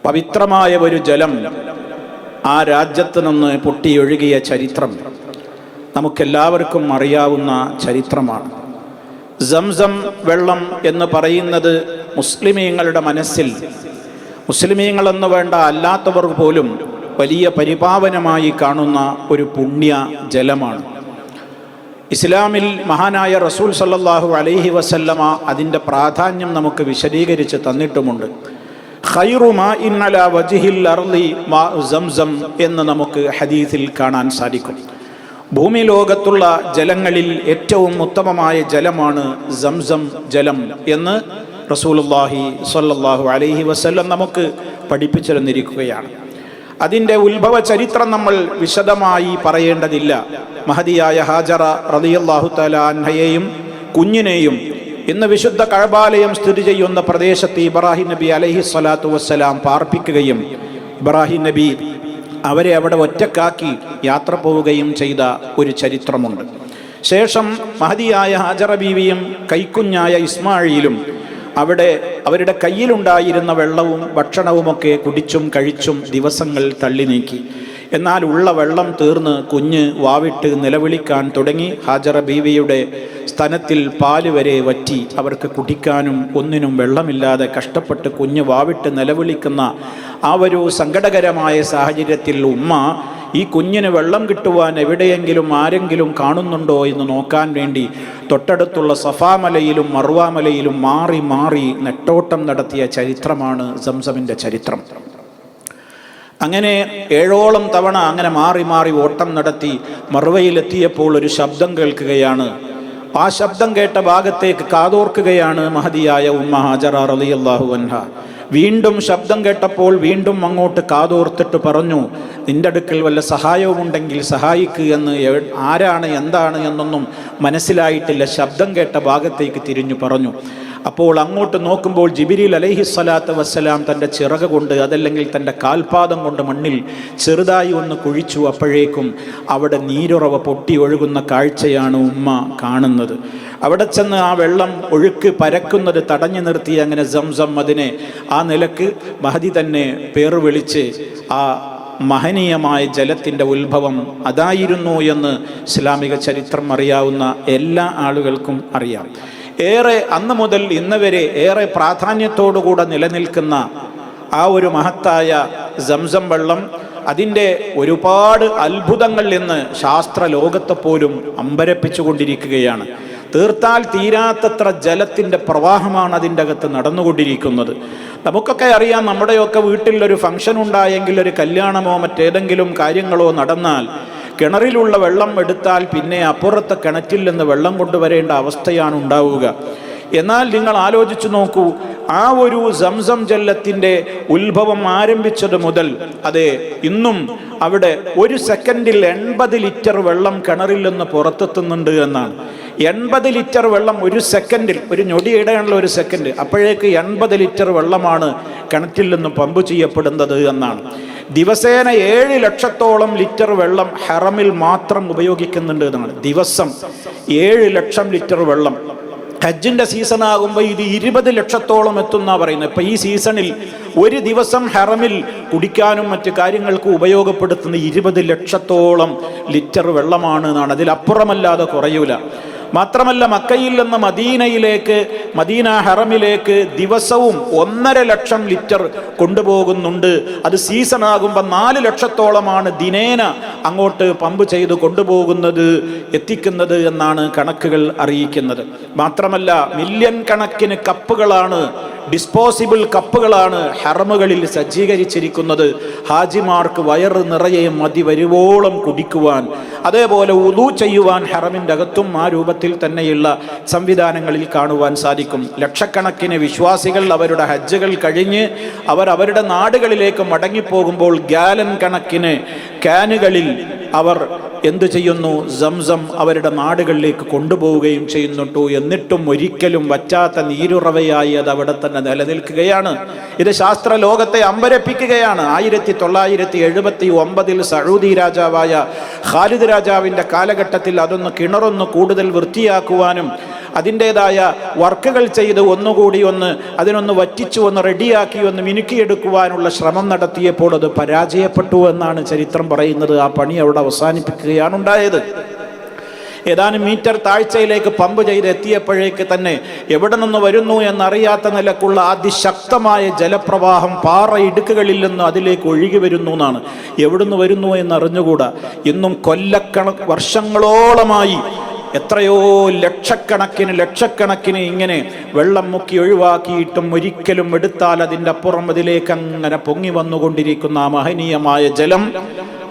പവിത്രമായ ഒരു ജലം ആ രാജ്യത്ത് നിന്ന് പൊട്ടിയൊഴുകിയ ചരിത്രം നമുക്കെല്ലാവർക്കും അറിയാവുന്ന ചരിത്രമാണ്. സംസം വെള്ളം എന്ന് പറയുന്നത് മുസ്ലിമീങ്ങളുടെ മനസ്സിൽ, മുസ്ലിമീങ്ങളെന്ന് വേണ്ട അല്ലാത്തവർ പോലും വലിയ പരിപാവനമായി കാണുന്ന ഒരു പുണ്യ ജലമാണ്. ഇസ്ലാമിൽ മഹാനായ റസൂൽ സല്ലല്ലാഹു അലൈഹി വസല്ലമ അതിൻ്റെ പ്രാധാന്യം നമുക്ക് വിശദീകരിച്ച് തന്നിട്ടുമുണ്ട്. ഖൈറു മാഇൻ അലാ വജ്ഹിൽ അർളി മാഉ സംസം എന്ന് നമുക്ക് ഹദീസിൽ കാണാൻ സാധിക്കും. ഭൂമി ലോകത്തുള്ള ജലങ്ങളിൽ ഏറ്റവും ഉത്തമമായ ജലമാണ് സംസം ജലം എന്ന് റസൂലുള്ളാഹി സ്വല്ലല്ലാഹു അലൈഹി വസല്ലം നമുക്ക് പഠിപ്പിച്ചു തന്നിരിക്കുകയാണ്. അതിൻ്റെ ഉത്ഭവ ചരിത്രം നമ്മൾ വിശദമായി പറയേണ്ടതില്ല. മഹദിയായ ഹാജറ റളിയല്ലാഹു തആല അൻഹയെയും കുഞ്ഞിനെയും ഇന്ന് വിശുദ്ധ കഅബാലയം സ്ഥിതി ചെയ്യുന്ന പ്രദേശത്ത് ഇബ്രാഹിം നബി അലൈഹി സ്വലാത്തു വസ്സലാം പാർപ്പിക്കുകയും ഇബ്രാഹിം നബി അവരെ അവിടെ ഒറ്റക്കാക്കി യാത്ര പോവുകയും ചെയ്ത ഒരു ചരിത്രമുണ്ട്. ശേഷം മഹദിയായ ഹാജറ ബീവിയും കൈക്കുഞ്ഞായ ഇസ്മായിലും അവിടെ അവരുടെ കയ്യിലുണ്ടായിരുന്ന വെള്ളവും ഭക്ഷണവുമൊക്കെ കുടിച്ചും കഴിച്ചും ദിവസങ്ങൾ തള്ളി നീക്കി. എന്നാൽ ഉള്ള വെള്ളം തീർന്ന് കുഞ്ഞ് വാവിട്ട് നിലവിളിക്കാൻ തുടങ്ങി. ഹാജറ ബീവിയുടെ സ്തനത്തിൽ പാല് വരെ വറ്റി. അവർക്ക് കുടിക്കാനും ഒന്നിനും വെള്ളമില്ലാതെ കഷ്ടപ്പെട്ട് കുഞ്ഞ് വാവിട്ട് നിലവിളിക്കുന്ന ആ ഒരു സങ്കടകരമായ സാഹചര്യത്തിൽ ഉമ്മ ഈ കുഞ്ഞിന് വെള്ളം കിട്ടുവാൻ എവിടെയെങ്കിലും ആരെങ്കിലും കാണുന്നുണ്ടോ എന്ന് നോക്കാൻ വേണ്ടി തൊട്ടടുത്തുള്ള സഫാമലയിലും മർവാമലയിലും മാറി മാറി നെട്ടോട്ടം നടത്തിയ ചരിത്രമാണ് സംസമിൻ്റെ ചരിത്രം. അങ്ങനെ 7ഓളം തവണ അങ്ങനെ മാറി മാറി ഓട്ടം നടത്തി മർവയിലെത്തിയപ്പോൾ ഒരു ശബ്ദം കേൾക്കുകയാണ്. ആ ശബ്ദം കേട്ട ഭാഗത്തേക്ക് കാതോർക്കുകയാണ് മഹദിയായ ഉമ്മ ഹാജറ റളിയല്ലാഹു അൻഹ. വീണ്ടും ശബ്ദം കേട്ടപ്പോൾ വീണ്ടും അങ്ങോട്ട് കാതോർത്തിട്ട് പറഞ്ഞു, നിന്റെ അടുക്കൽ വല്ല സഹായവുമുണ്ടെങ്കിൽ സഹായിക്കുക എന്ന്. ആരാണ് എന്താണ് എന്നൊന്നും മനസ്സിലായിട്ടില്ല. ശബ്ദം കേട്ട ഭാഗത്തേക്ക് തിരിഞ്ഞു പറഞ്ഞു. അപ്പോൾ അങ്ങോട്ട് നോക്കുമ്പോൾ ജിബ്രീൽ അലൈഹിസ്സലാത്തു വസ്സലാം തൻ്റെ ചിറക് കൊണ്ട്, അതല്ലെങ്കിൽ തൻ്റെ കാൽപാദം കൊണ്ട് മണ്ണിൽ ചെറുതായി ഒന്ന് കുഴിച്ചു. അപ്പോഴേക്കും അവിടെ നീരുറവ പൊട്ടി ഒഴുകുന്ന കാഴ്ചയാണ് ഉമ്മ കാണുന്നത്. അവിടെ ചെന്ന് ആ വെള്ളം ഒഴുക്ക് പരക്കുന്നത് തടഞ്ഞു നിർത്തി. അങ്ങനെ സംസം അതിനെ ആ നിലക്ക് മഹദി തന്നെ പേർ വിളിച്ച് ആ മഹനീയമായ ജലത്തിൻ്റെ ഉത്ഭവം അതായിരുന്നു എന്ന് ഇസ്ലാമിക ചരിത്രം അറിയാവുന്ന എല്ലാ ആളുകൾക്കും അറിയാം. ഏറെ അന്ന് മുതൽ ഇന്ന് വരെ ഏറെ പ്രാധാന്യത്തോടുകൂടെ നിലനിൽക്കുന്ന ആ ഒരു മഹത്തായ സംസം വെള്ളം, അതിൻ്റെ ഒരുപാട് അത്ഭുതങ്ങൾ ഇന്ന് ശാസ്ത്ര ലോകത്തെ പോലും അമ്പരപ്പിച്ചുകൊണ്ടിരിക്കുകയാണ്. തീർത്താൽ തീരാത്തത്ര ജലത്തിൻ്റെ പ്രവാഹമാണ് അതിൻ്റെ അകത്ത് നടന്നുകൊണ്ടിരിക്കുന്നത്. നമുക്കൊക്കെ അറിയാം, നമ്മുടെയൊക്കെ വീട്ടിൽ ഒരു ഫംഗ്ഷൻ ഉണ്ടായെങ്കിൽ, ഒരു കല്യാണമോ മറ്റേതെങ്കിലും കാര്യങ്ങളോ നടന്നാൽ കിണറിലുള്ള വെള്ളം എടുത്താൽ പിന്നെ അപ്പുറത്തെ കിണറ്റിൽ നിന്ന് വെള്ളം കൊണ്ടുവരേണ്ട അവസ്ഥയാണ് ഉണ്ടാവുക. എന്നാൽ നിങ്ങൾ ആലോചിച്ചു നോക്കൂ, ആ ഒരു സംസം ജലത്തിൻ്റെ ഉത്ഭവം ആരംഭിച്ചത് മുതൽ അതെ ഇന്നും അവിടെ ഒരു സെക്കൻഡിൽ 80 ലിറ്റർ വെള്ളം കിണറിൽ നിന്ന് പുറത്തെത്തുന്നുണ്ട് എന്നാണ്. 80 ലിറ്റർ വെള്ളം ഒരു സെക്കൻഡിൽ, ഒരു ഞൊടിയിടെയുള്ള ഒരു സെക്കൻഡ്, അപ്പോഴേക്ക് 80 ലിറ്റർ വെള്ളമാണ് കിണറ്റിൽ നിന്ന് പമ്പ് ചെയ്യപ്പെടുന്നത് എന്നാണ്. ദിവസേന 7 ലക്ഷത്തോളം ലിറ്റർ വെള്ളം ഹറമിൽ മാത്രം ഉപയോഗിക്കുന്നുണ്ട് എന്നാണ്. ദിവസം 7 ലക്ഷം ലിറ്റർ വെള്ളം. ഹജ്ജിൻ്റെ സീസൺ ആകുമ്പോൾ ഇത് 20 ലക്ഷത്തോളം എത്തുന്ന പറയുന്നത്. ഇപ്പം ഈ സീസണിൽ ഒരു ദിവസം ഹറമിൽ കുടിക്കാനും മറ്റു കാര്യങ്ങൾക്കും ഉപയോഗപ്പെടുത്തുന്ന 20 ലക്ഷത്തോളം ലിറ്റർ വെള്ളമാണ് എന്നാണ്. അതിലപ്പുറമല്ലാതെ കുറയൂല. മാത്രമല്ല, മക്കയിൽ നിന്ന് മദീനയിലേക്ക്, മദീന ഹറമിലേക്ക് ദിവസവും 1.5 ലക്ഷം ലിറ്റർ കൊണ്ടുപോകുന്നുണ്ട്. അത് സീസൺ ആകുമ്പോൾ 4 ലക്ഷത്തോളമാണ് ദിനേന അങ്ങോട്ട് പമ്പ് ചെയ്ത് കൊണ്ടുപോകുന്നത്, എത്തിക്കുന്നത് എന്നാണ് കണക്കുകൾ അറിയിക്കുന്നത്. മാത്രമല്ല, മില്യൺ കണക്കിന് കപ്പുകളാണ്, ഡിസ്പോസിബിൾ കപ്പുകളാണ് ഹറമുകളിൽ സജ്ജീകരിച്ചിരിക്കുന്നത്. ഹാജിമാർക്ക് വയറ് നിറയെ മതി വരുവോളം കുടിക്കുവാൻ, അതേപോലെ ഉളൂ ചെയ്യുവാൻ ഹറമിൻ്റെ അകത്തും ആ രൂപത്തിൽ തന്നെയുള്ള സംവിധാനങ്ങളിൽ കാണുവാൻ സാധിക്കും. ലക്ഷക്കണക്കിന് വിശ്വാസികൾ അവരുടെ ഹജ്ജുകൾ കഴിഞ്ഞ് അവർ അവരുടെ നാടുകളിലേക്ക് മടങ്ങിപ്പോകുമ്പോൾ ഗാലൻ കണക്കിന് ക്യാനുകളിൽ അവർ എന്തു ചെയ്യുന്നു? സംസം അവരുടെ നാടുകളിലേക്ക് കൊണ്ടുപോവുകയും ചെയ്യുന്നുണ്ടോ. എന്നിട്ടും ഒരിക്കലും വറ്റാത്ത നീരുറവയായി അത് അവിടെ തന്നെ നിലനിൽക്കുകയാണ്. ഇത് ശാസ്ത്ര ലോകത്തെ അമ്പരപ്പിക്കുകയാണ്. 1979 സഊദി രാജാവായ ഖാലിദ് രാജാവിൻ്റെ കാലഘട്ടത്തിൽ അതൊന്ന് കിണറൊന്ന് കൂടുതൽ വൃത്തിയാക്കുവാനും അതിൻ്റെതായ വർക്കുകൾ ചെയ്ത് ഒന്നുകൂടി അതിനൊന്ന് വറ്റിച്ചു റെഡിയാക്കി മിനുക്കിയെടുക്കുവാനുള്ള ശ്രമം നടത്തിയപ്പോൾ അത് പരാജയപ്പെട്ടു എന്നാണ് ചരിത്രം പറയുന്നത്. ആ പണി അവിടെ അവസാനിപ്പിക്കുകയാണ് ഉണ്ടായത്. ഏതാനും മീറ്റർ താഴ്ചയിലേക്ക് പമ്പ് ചെയ്ത് എത്തിയപ്പോഴേക്ക് തന്നെ എവിടെ നിന്ന് വരുന്നു എന്നറിയാത്ത നിലക്കുള്ള അതിശക്തമായ ജലപ്രവാഹം പാറ ഇടുക്കുകളിൽ നിന്ന് അതിലേക്ക് ഒഴുകി വരുന്നു എന്നാണ്. എവിടുന്ന് വരുന്നു എന്നറിഞ്ഞുകൂടാ. ഇന്നും വർഷങ്ങളോളമായി എത്രയോ ലക്ഷക്കണക്കിന് ഇങ്ങനെ വെള്ളം മുക്കി ഒഴിവാക്കിയിട്ടും ഒരിക്കലും എടുത്താൽ അതിൻ്റെ അപ്പുറം അതിലേക്ക് അങ്ങനെ പൊങ്ങി വന്നുകൊണ്ടിരിക്കുന്ന ആ മഹനീയമായ ജലം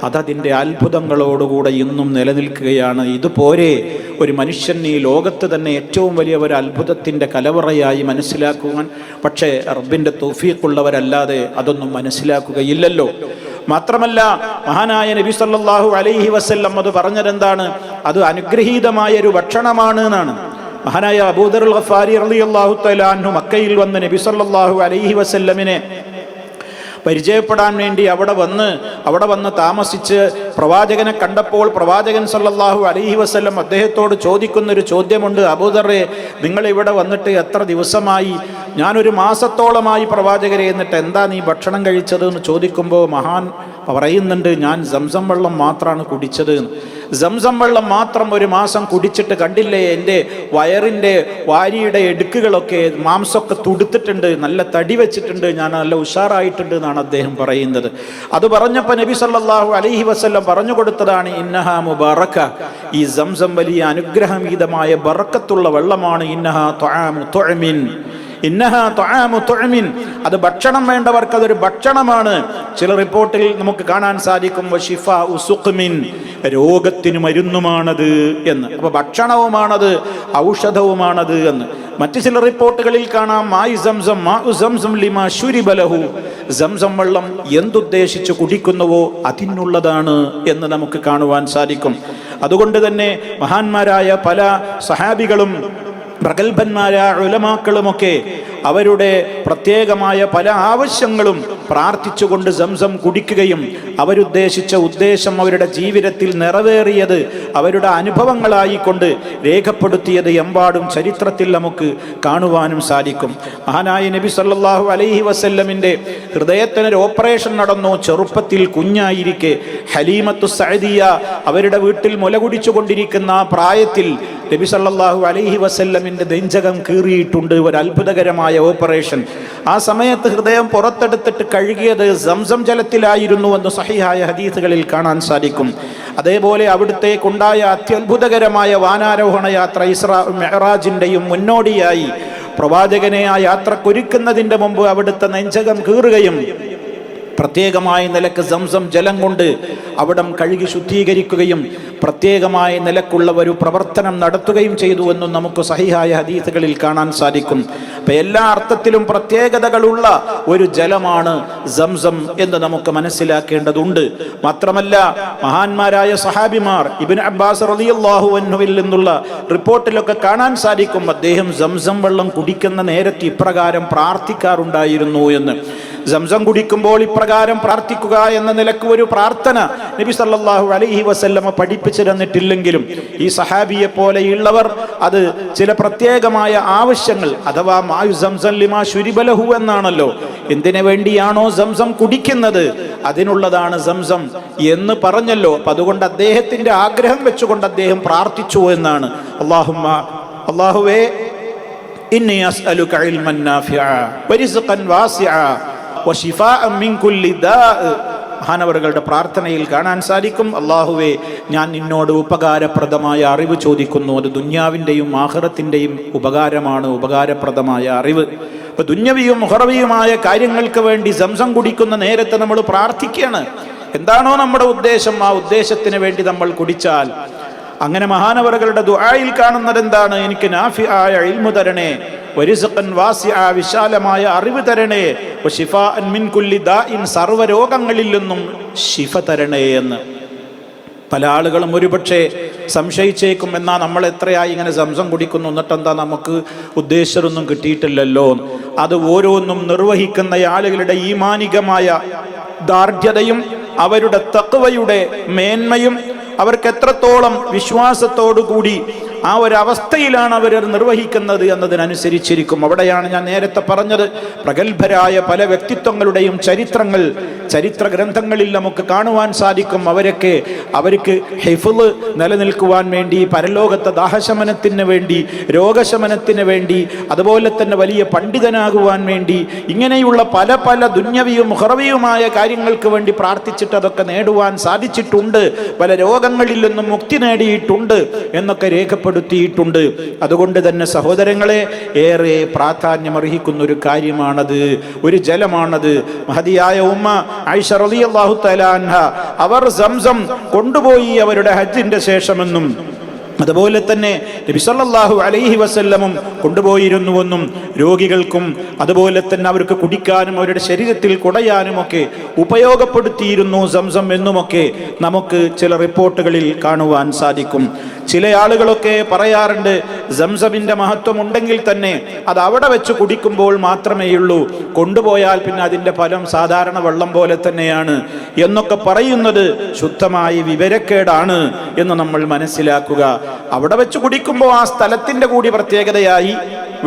അതതിൻ്റെ അത്ഭുതങ്ങളോടുകൂടെ ഇന്നും നിലനിൽക്കുകയാണ്. ഇതുപോലെ ഒരു മനുഷ്യൻ ഈ ലോകത്ത് തന്നെ ഏറ്റവും വലിയ ഒരു അത്ഭുതത്തിൻ്റെ കലവറയായി മനസ്സിലാക്കുവാൻ പക്ഷേ റബ്ബിൻ്റെ തൗഫീഖുള്ളവരല്ലാതെ അതൊന്നും മനസ്സിലാക്കുകയില്ലല്ലോ. മാത്രമല്ല മഹാനായ നബി സല്ലല്ലാഹു അലൈഹി വസല്ലം അത് പറഞ്ഞതെന്താണ്? അത് അനുഗ്രഹീതമായ ഒരു ഭക്ഷണമാണ് എന്നാണ്. മഹാനായ അബൂദർ ഗഫാരി റളിയല്ലാഹു തആല അൻഹു മക്കയിൽ വന്ന് നബി സല്ലല്ലാഹു അലൈഹി വസല്ലമിനെ പരിചയപ്പെടാൻ വേണ്ടി അവിടെ വന്ന് താമസിച്ച് പ്രവാചകനെ കണ്ടപ്പോൾ പ്രവാചകൻ സല്ലല്ലാഹു അലൈഹി വസല്ലം അദ്ദേഹത്തോട് ചോദിക്കുന്നൊരു ചോദ്യമുണ്ട്. അബൂദറെ, നിങ്ങൾ ഇവിടെ വന്നിട്ട് എത്ര ദിവസമായി? ഞാനൊരു മാസത്തോളമായി പ്രവാചകരെ, എന്നിട്ട് എന്താ നീ ഭക്ഷണം കഴിച്ചത് എന്ന് ചോദിക്കുമ്പോൾ മഹാൻ പറയുന്നുണ്ട്, ഞാൻ സംസം വെള്ളം മാത്രമാണ് കുടിച്ചത്. സംസം വെള്ളം മാത്രം ഒരു മാസം കുടിച്ചിട്ട് കണ്ടില്ലേ, എൻ്റെ വയറിൻ്റെ വാരിയുടെ എടുക്കുകളൊക്കെ മാംസമൊക്കെ തുടുത്തിട്ടുണ്ട്, നല്ല തടി വെച്ചിട്ടുണ്ട്, ഞാൻ നല്ല ഉഷാറായിട്ടുണ്ട് എന്നാണ് അദ്ദേഹം പറയുന്നത്. അത് പറഞ്ഞപ്പോൾ നബി സല്ലല്ലാഹു അലൈഹി വസല്ലം പറഞ്ഞു കൊടുത്തതാണ്, ഇന്നഹാ മുബാറക, ഈ സംസം വലിയ അനുഗ്രഹീതമായ ബറക്കത്തുള്ള വെള്ളമാണ്. ഇന്നഹാ തുആമു തുഅമിൻ, ഇന്നഹാ തുആമു തുഅമിൻ, അത് ഭക്ഷണം വേണ്ടവർക്ക് അതൊരു ഭക്ഷണമാണ്. ചില റിപ്പോർട്ടിൽ നമുക്ക് കാണാൻ സാധിക്കും വശിഫാഉ സുഖ്മിൻ, രോഗത്തിന് മരുന്നുമാണത് എന്ന്. അപ്പോൾ ഭക്ഷണവുമാണത്, ഔഷധവുമാണത് എന്ന്. മറ്റു ചില റിപ്പോർട്ടുകളിൽ കാണാം മായി സംസം മാഉ സംസം ലിമാ ശുരിബ ലഹു, സംസം വെള്ളം എന്തുദ്ദേശിച്ച് കുടിക്കുന്നുവോ അതിനുള്ളതാണ് എന്ന് നമുക്ക് കാണുവാൻ സാധിക്കും. അതുകൊണ്ട് തന്നെ മഹാന്മാരായ പല സഹാബികളും പ്രഗത്ഭന്മാരായ ഉലമാക്കളുമൊക്കെ അവരുടെ പ്രത്യേകമായ പല ആവശ്യങ്ങളും പ്രാർത്ഥിച്ചുകൊണ്ട് സംസം കുടിക്കുകയും അവരുദ്ദേശിച്ച ഉദ്ദേശം അവരുടെ ജീവിതത്തിൽ നിറവേറിയത് അവരുടെ അനുഭവങ്ങളായിക്കൊണ്ട് രേഖപ്പെടുത്തിയത് എമ്പാടും ചരിത്രത്തിൽ നമുക്ക് കാണുവാനും സാധിക്കും. മഹാനായ നബി സല്ലല്ലാഹു അലൈഹി വസല്ലമിൻ്റെ ഹൃദയത്തിനൊരു ഓപ്പറേഷൻ നടന്നു. ചെറുപ്പത്തിൽ കുഞ്ഞായിരിക്കെ ഹലീമത്തു സഅദിയ അവരുടെ വീട്ടിൽ മുലകുടിച്ചു കൊണ്ടിരിക്കുന്ന ആ പ്രായത്തിൽ നബി സല്ലല്ലാഹു അലൈഹി വസല്ലമിൻ്റെ നെഞ്ചകം കീറിയിട്ടുണ്ട്. ഒരു അത്ഭുതകരമായ ഓപ്പറേഷൻ. ആ സമയത്ത് ഹൃദയം പുറത്തെടുത്തിട്ട് കഴുകിയത് സംസം ജലത്തിലായിരുന്നു എന്ന് സഹിഹായ ഹദീസുകളിൽ കാണാൻ സാധിക്കും. അതേപോലെ അവിടുത്തേക്കുണ്ടായ അത്യത്ഭുതകരമായ വാനാരോഹണ യാത്ര ഇസ്രാ മിഅ്റാജിൻ്റെയും മുന്നോടിയായി പ്രവാചകനെ ആ യാത്രക്കൊരുക്കുന്നതിൻ്റെ മുമ്പ് അവിടുത്തെ നെഞ്ചകം കീറുകയും പ്രത്യേകമായ നിലക്ക് സംസം ജലം കൊണ്ട് അവിടം കഴുകി ശുദ്ധീകരിക്കുകയും പ്രത്യേകമായ നിലക്കുള്ള ഒരു പ്രവർത്തനം നടത്തുകയും ചെയ്തു എന്നും നമുക്ക് സഹിഹായ ഹദീസുകളിൽ കാണാൻ സാധിക്കും. അപ്പം എല്ലാ അർത്ഥത്തിലും പ്രത്യേകതകളുള്ള ഒരു ജലമാണ് സംസം എന്ന് നമുക്ക് മനസ്സിലാക്കേണ്ടതുണ്ട്. മാത്രമല്ല മഹാന്മാരായ സഹാബിമാർ ഇബ്നു അബ്ബാസ് റളിയല്ലാഹു അൻഹുവിൽ നിന്നുള്ള റിപ്പോർട്ടിലൊക്കെ കാണാൻ സാധിക്കും അദ്ദേഹം സംസം വെള്ളം കുടിക്കുന്ന നേരത്ത് ഇപ്രകാരം പ്രാർത്ഥിക്കാറുണ്ടായിരുന്നു എന്ന്. സംസം കുടിക്കുമ്പോൾ ഇപ്രകാരം പ്രാർത്ഥിക്കുക എന്ന നിലക്ക് ഒരു പ്രാർത്ഥന നബി സല്ലല്ലാഹു അലൈഹി വസല്ലമ പഠിപ്പിച്ചു തന്നിട്ടില്ലെങ്കിലും ഈ സഹാബിയെ പോലെയുള്ളവർ അത് ചില പ്രത്യേകമായ ആവശ്യങ്ങൾ അഥവാ മായു സംസം ലിമാ ശുരിബ ലഹു എന്നാണല്ലോ, എന്തിനു വേണ്ടിയാണോ സംസം കുടിക്കുന്നത് അതിനുള്ളതാണ് സംസം എന്ന് പറഞ്ഞല്ലോ. അപ്പം അതുകൊണ്ട് അദ്ദേഹത്തിൻ്റെ ആഗ്രഹം വെച്ചുകൊണ്ട് അദ്ദേഹം പ്രാർത്ഥിച്ചു എന്നാണ്. അല്ലാഹുവേ ഇന്നി അസ്അലുക ഇൽമൻ നാഫിഅ വറിസ്ഖൻ വാസിഅ വശിഫാഅൻ മിൻ കുല്ലി ദാഅ. മഹാനവറുകളുടെ പ്രാർത്ഥനയിൽ കാണാൻ സാധിക്കും, അല്ലാഹുവേ ഞാൻ നിന്നോട് ഉപകാരപ്രദമായ അറിവ് ചോദിക്കുന്നു. അത് ദുന്യാവിൻ്റെയും ആഖിറത്തിൻ്റെയും ഉപകാരപ്രദമായ അറിവ്. അപ്പോൾ ദുന്യവിയും ഉഖറവിയുമായ കാര്യങ്ങൾക്ക് വേണ്ടി സംസം കുടിക്കുന്ന നേരത്തെ നമ്മൾ പ്രാർത്ഥിക്കുകയാണ്. എന്താണോ നമ്മുടെ ഉദ്ദേശം ആ ഉദ്ദേശത്തിന് വേണ്ടി നമ്മൾ കുടിച്ചാൽ, അങ്ങനെ മഹാനവറുകളുടെ ദുആയിൽ കാണുന്നത് എന്താണ്? എനിക്ക് നാഫിആയ ഇൽമു തരണേ, വരിസ്ഖൻ വാസിഅ വിശാലമായ അറിവ് തരണേ, വശിഫാഅൻ മിൻ കുല്ലി ദാഇൻ സർവ്വരോഗങ്ങളിൽ നിന്നും ശിഫ തരണേ എന്ന്. പല ആളുകളും ഒരുപക്ഷെ സംശയിച്ചേക്കും, എന്നാൽ നമ്മൾ എത്രയായി ഇങ്ങനെ സംസം കുടിക്കുന്നു, എന്നിട്ടെന്താ നമുക്ക് ഉദ്ദേശമൊന്നും കിട്ടിയിട്ടില്ലല്ലോ. അത് ഓരോന്നും നിർവഹിക്കുന്ന ആളുകളുടെ ഈമാനികമായ ദാർഢ്യതയും അവരുടെ തഖ്വയുടെ മേന്മയും അവർക്ക് എത്രത്തോളം വിശ്വാസത്തോടുകൂടി ആ ഒരു അവസ്ഥയിലാണ് അവർ നിർവഹിക്കുന്നത് എന്നതിനനുസരിച്ചിരിക്കും. അവിടെയാണ് ഞാൻ നേരത്തെ പറഞ്ഞത്, പ്രഗത്ഭരായ പല വ്യക്തിത്വങ്ങളുടെയും ചരിത്ര ഗ്രന്ഥങ്ങളിൽ നമുക്ക് കാണുവാൻ സാധിക്കും. അവർക്ക് ഹിഫ്ള് നിലനിൽക്കുവാൻ വേണ്ടി, പരലോകത്തെ ദാഹശമനത്തിന് വേണ്ടി, രോഗശമനത്തിന് വേണ്ടി, അതുപോലെ തന്നെ വലിയ പണ്ഡിതനാകുവാൻ വേണ്ടി, ഇങ്ങനെയുള്ള പല പല ദുന്യവിയും മുഹറവിയുമായ കാര്യങ്ങൾക്ക് വേണ്ടി പ്രാർത്ഥിച്ചിട്ട് അതൊക്കെ നേടുവാൻ സാധിച്ചിട്ടുണ്ട്. പല രോഗങ്ങളിൽ നിന്നും മുക്തി നേടിയിട്ടുണ്ട് എന്നൊക്കെ രേഖപ്പെടുത്തിയിട്ടുണ്ട്. അതുകൊണ്ട് തന്നെ സഹോദരങ്ങളെ, ഏറെ പ്രാധാന്യമർഹിക്കുന്ന ഒരു കാര്യമാണത്, ഒരു ജലമാണത്. മഹദിയായ ഉമ്മ ആയിഷ റളിയല്ലാഹു തആല അൻഹ അവർ സംസം കൊണ്ടുപോയി അവരുടെ ഹജ്ജിന്റെ ശേഷമെന്നും അതുപോലെ തന്നെ നബി സല്ലല്ലാഹു അലൈഹി വസല്ലമും കൊണ്ടുപോയിരുന്നുവെന്നും രോഗികൾക്കും അതുപോലെ തന്നെ അവർക്ക് കുടിക്കാനും അവരുടെ ശരീരത്തിൽ കുടയാനുമൊക്കെ ഉപയോഗപ്പെടുത്തിയിരുന്നു സംസം എന്നുമൊക്കെ നമുക്ക് ചില റിപ്പോർട്ടുകളിൽ കാണുവാൻ സാധിക്കും. ചില ആളുകളൊക്കെ പറയാറുണ്ട്, സംസമിന്റെ മഹത്വം ഉണ്ടെങ്കിൽ തന്നെ അത് അവിടെ വെച്ച് കുടിക്കുമ്പോൾ മാത്രമേയുള്ളൂ, കൊണ്ടുപോയാൽ പിന്നെ അതിൻ്റെ ഫലം സാധാരണ വെള്ളം പോലെ തന്നെയാണ് എന്നൊക്കെ പറയുന്നത് ശുദ്ധമായി വിവരക്കേടാണ് എന്ന് നമ്മൾ മനസ്സിലാക്കുക. അവിടെ വെച്ച് കുടിക്കുമ്പോൾ ആ സ്ഥലത്തിൻ്റെ കൂടി പ്രത്യേകതയായി,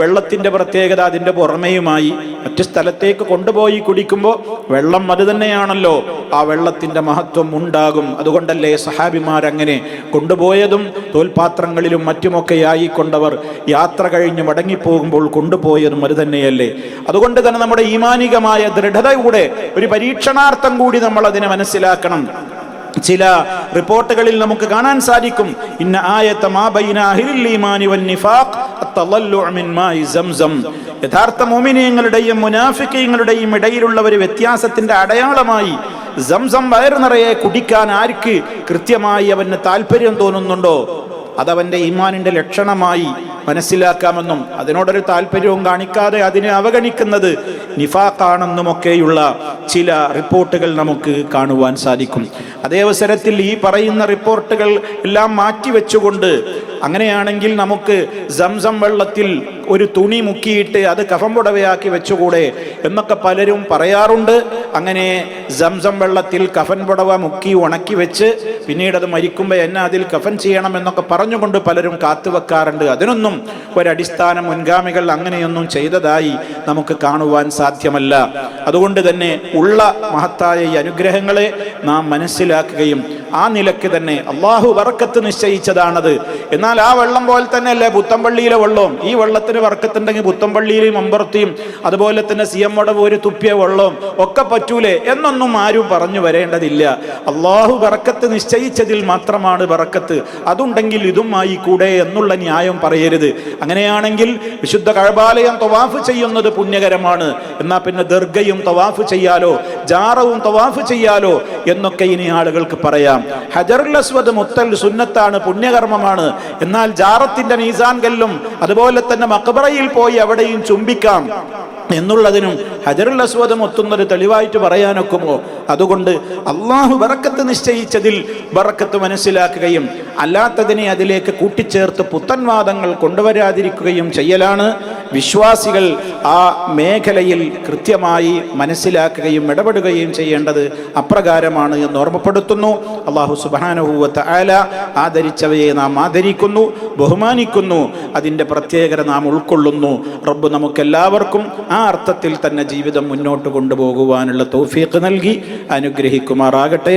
വെള്ളത്തിൻ്റെ പ്രത്യേകത അതിൻ്റെ പുറമേയുമായി, മറ്റു സ്ഥലത്തേക്ക് കൊണ്ടുപോയി കുടിക്കുമ്പോൾ വെള്ളം അത് തന്നെയാണല്ലോ, ആ വെള്ളത്തിൻ്റെ മഹത്വം ഉണ്ടാകും. അതുകൊണ്ടല്ലേ സഹാബിമാരങ്ങനെ കൊണ്ടുപോയതും തോൽപാത്രങ്ങളിലും മറ്റുമൊക്കെയായി കൊണ്ടവർ യാത്ര കഴിഞ്ഞ് മടങ്ങിപ്പോകുമ്പോൾ കൊണ്ടുപോയതും അത് തന്നെയല്ലേ. അതുകൊണ്ട് തന്നെ നമ്മുടെ ഈമാനികമായ ദൃഢതയുടെ ഒരു പരീക്ഷണാർത്ഥം കൂടി നമ്മൾ അതിനെ മനസ്സിലാക്കണം. ചില റിപ്പോർട്ടുകളിൽ നമുക്ക് കാണാൻ സാധിക്കും, ഇന്ന ആയത മാ ബൈന അഹ്ലിൽ ഈമാനി വൻ നിഫാഖ് അത്തളല്ലു മിൻ മാഇ സംസം. യഥാർത്ഥ മുഅ്മിനീങ്ങളുടെയും മുനാഫിഖീങ്ങളുടെയും ഇടയിലുള്ള ഒരു വ്യത്യാസത്തിന്റെ അടയാളമായി സംസം വയറു നിറയെ കുടിക്കാൻ ആർക്ക് കൃത്യമായി അവന് താല്പര്യം തോന്നുന്നുണ്ടോ അതവന്റെ ഈമാനിന്റെ ലക്ഷണമായി മനസ്സിലാക്കാമെന്നും അതിനോടൊരു താല്പര്യവും കാണിക്കാതെ അതിനെ അവഗണിക്കുന്നത് നിഫാഖാണെന്നുമൊക്കെയുള്ള ചില റിപ്പോർട്ടുകൾ നമുക്ക് കാണുവാൻ സാധിക്കും. അതേ അവസരത്തിൽ ഈ പറയുന്ന റിപ്പോർട്ടുകൾ എല്ലാം മാറ്റിവെച്ചുകൊണ്ട് അങ്ങനെയാണെങ്കിൽ നമുക്ക് സംസം വെള്ളത്തിൽ ഒരു തുണി മുക്കിയിട്ട് അത് കഫൻ പുടവയാക്കി വെച്ചുകൂടെ എന്നൊക്കെ പലരും പറയാറുണ്ട്. അങ്ങനെ സംസം വെള്ളത്തിൽ കഫൻ പുടവ മുക്കി ഉണക്കി വെച്ച് പിന്നീട് അത് മരിക്കുമ്പോൾ എന്നെ അതിൽ കഫൻ ചെയ്യണം എന്നൊക്കെ പറഞ്ഞുകൊണ്ട് പലരും കാത്തുവെക്കാറുണ്ട്. അതിനൊന്നും ഒരടിസ്ഥാന മുൻഗാമികൾ അങ്ങനെയൊന്നും ചെയ്തതായി നമുക്ക് കാണുവാൻ സാധ്യമല്ല. അതുകൊണ്ട് തന്നെ ഉള്ള മഹത്തായ ഈ അനുഗ്രഹങ്ങളെ നാം മനസ്സിലാക്കുകയും ആ നിലയ്ക്ക് തന്നെ അള്ളാഹു ബറക്കത്ത് നിശ്ചയിച്ചതാണത്. എന്നാൽ ആ വെള്ളം പോലെ തന്നെ അല്ലേ പുത്തമ്പള്ളിയിലെ വെള്ളവും. ഈ വെള്ളത്തിന് ബറക്കത്തുണ്ടെങ്കിൽ പുത്തമ്പള്ളിയിലെയും അമ്പറത്തിയും അതുപോലെ തന്നെ സിയമ്മയുടെ ഒരു തുപ്പിയ വെള്ളവും ഒക്കെ പറ്റൂലേ എന്നൊന്നും ആരും പറഞ്ഞു വരേണ്ടതില്ല. അള്ളാഹു ബറക്കത്ത് നിശ്ചയിച്ചതിൽ മാത്രമാണ് ബറക്കത്ത്. അതുണ്ടെങ്കിൽ ഇതും ആയി കൂടെ എന്നുള്ള ന്യായം പറയരുത്. അങ്ങനെയാണെങ്കിൽ വിശുദ്ധ കഅബാലയം തവാഫ് ചെയ്യുന്നത് പുണ്യകരമാണ്, എന്നാൽ പിന്നെ ദർഗയും തവാഫ് ചെയ്യാലോ, ജാറവും തവാഫ് ചെയ്യാലോ എന്നൊക്കെ ഇനി ആളുകൾക്ക് പറയാം. ഹജറുൽ അസ്വദ് മുത്തൽ സുന്നത്താണ്, പുണ്യകർമ്മമാണ്. എന്നാൽ ജാറത്തിന്റെ മീസാൻ കല്ലും അതുപോലെ തന്നെ മഖബറയിൽ പോയി അവിടെയും ചുംബിക്കാം എന്നുള്ളതിനും ഹജറുൽ അസ്വദ് മുത്തുന്നത് തെളിവായിട്ട് പറയാനൊക്കുമോ? അതുകൊണ്ട് അള്ളാഹു ബറക്കത്ത് നിശ്ചയിച്ചതിൽ ബറക്കത്ത് മനസ്സിലാക്കുകയും അല്ലാത്തതിനെ അതിലേക്ക് കൂട്ടിച്ചേർത്ത് പുത്തൻവാദങ്ങൾ കൊണ്ടുവരാതിരിക്കുകയും ചെയ്യലാണ് വിശ്വാസികൾ ആ മേഖലയിൽ കൃത്യമായി മനസ്സിലാക്കുകയും ഇടപെടുകയും ചെയ്യേണ്ടത് അപ്രകാരമാണ് എന്ന് ഓർമ്മപ്പെടുത്തുന്നു. അള്ളാഹു സുബ്ഹാനഹു വ തആല ആദരിച്ചവയെ നാം ആദരിക്കുന്നു, ബഹുമാനിക്കുന്നു, അതിൻ്റെ പ്രത്യേകത നാം ഉൾക്കൊള്ളുന്നു. റബ്ബ് നമുക്കെല്ലാവർക്കും ആ അർത്ഥത്തിൽ തന്നെ ജീവിതം മുന്നോട്ട് കൊണ്ടുപോകുവാനുള്ള തൗഫീഖ് നൽകി അനുഗ്രഹിക്കുമാറാകട്ടെ.